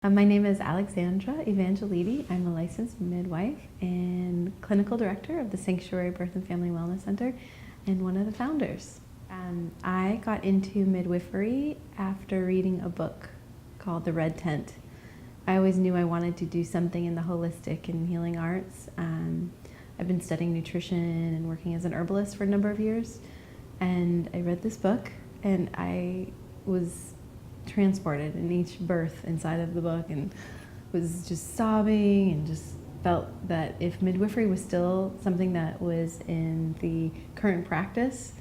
My name is Aleks Evanguelidi. I'm a licensed midwife and clinical director of the Sanctuary Birth and Family Wellness Center and one of the founders. I got into midwifery after reading a book called The Red Tent. I always knew I wanted to do something in the holistic and healing arts. I've been studying nutrition and working as an herbalist for a number of years, and I read this book and I was transported in each birth inside of the book and was just sobbing and just felt that if midwifery was still something that was in the current practice,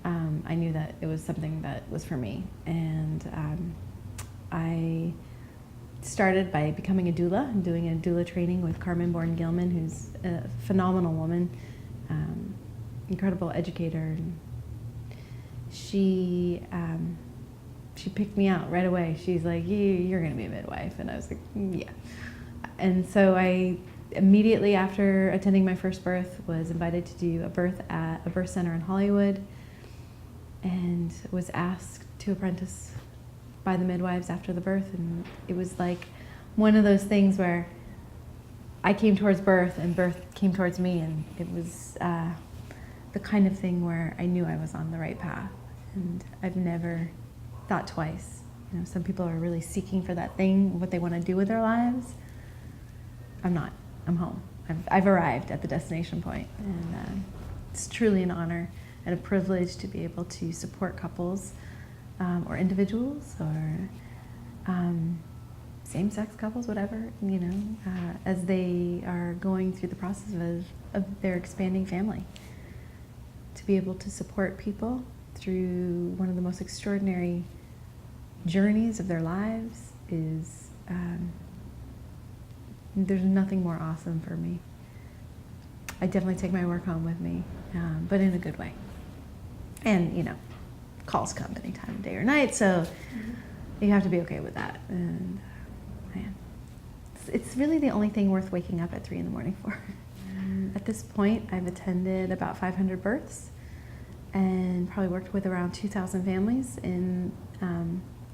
I knew that it was something that was for me. And I started by becoming a doula and doing a doula training with Carmen Bourne-Gilman, who's a phenomenal woman, incredible educator. She picked me out right away. She's like, you're going to be a midwife. And I was like, yeah. And so I immediately after attending my first birth was invited to do a birth at a birth center in Hollywood and was asked to apprentice by the midwives after the birth. And it was like one of those things where I came towards birth and birth came towards me, and it was the kind of thing where I knew I was on the right path. And I've never thought twice. You know, some people are really seeking for that thing, what they want to do with their lives. I'm not. I'm home. I've arrived at the destination point, and it's truly an honor and a privilege to be able to support couples or individuals or same-sex couples, whatever, you know, as they are going through the process of their expanding family. To be able to support people through one of the most extraordinary journeys of their lives is, there's nothing more awesome for me. I definitely take my work home with me, but in a good way. And, you know, calls come any time of day or night, so you have to be okay with that. And man, it's really the only thing worth waking up at 3 in the morning for. At this point, I've attended about 500 births and probably worked with around 2,000 families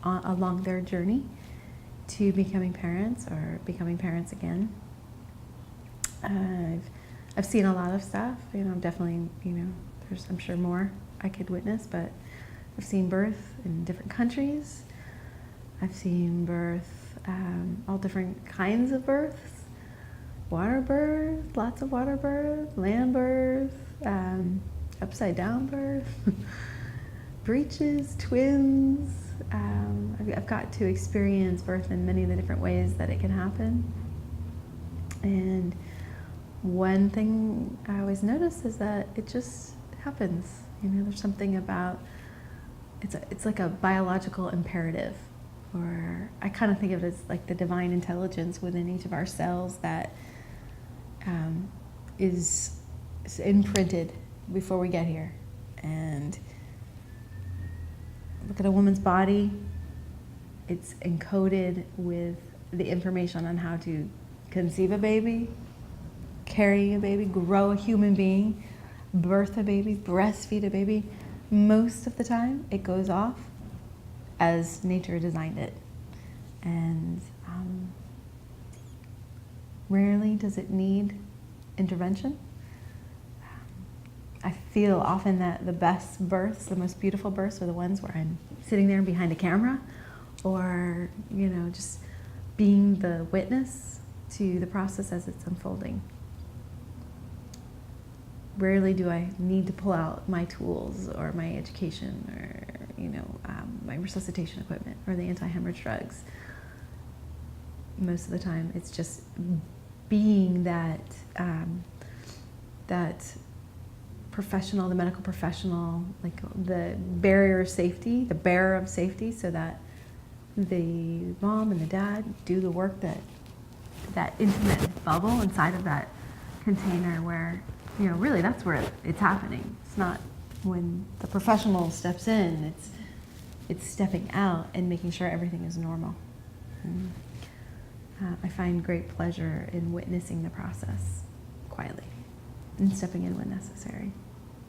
along their journey to becoming parents or becoming parents again. I've seen a lot of stuff. You know, definitely, you know, there's, I'm sure, more I could witness, but I've seen birth in different countries. I've seen birth, all different kinds of births. Water birth, lots of water birth, land birth, upside down birth, breeches, twins. I've got to experience birth in many of the different ways that it can happen. And one thing I always notice is that it just happens. You know, there's something about, it's like a biological imperative, or I kind of think of it as like the divine intelligence within each of our cells that is imprinted before we get here. And look at a woman's body, it's encoded with the information on how to conceive a baby, carry a baby, grow a human being, birth a baby, breastfeed a baby. Most of the time, it goes off as nature designed it. And rarely does it need intervention. I feel often that the best births, the most beautiful births, are the ones where I'm sitting there behind a camera, or, you know, just being the witness to the process as it's unfolding. Rarely do I need to pull out my tools or my education or, you know, my resuscitation equipment or the anti-hemorrhage drugs. Most of the time, it's just being that that professional, the medical professional, like the barrier of safety, the bearer of safety, so that the mom and the dad do the work, that intimate bubble inside of that container where, you know, really that's where it's happening. It's not when the professional steps in, it's stepping out and making sure everything is normal. And, I find great pleasure in witnessing the process quietly and stepping in when necessary.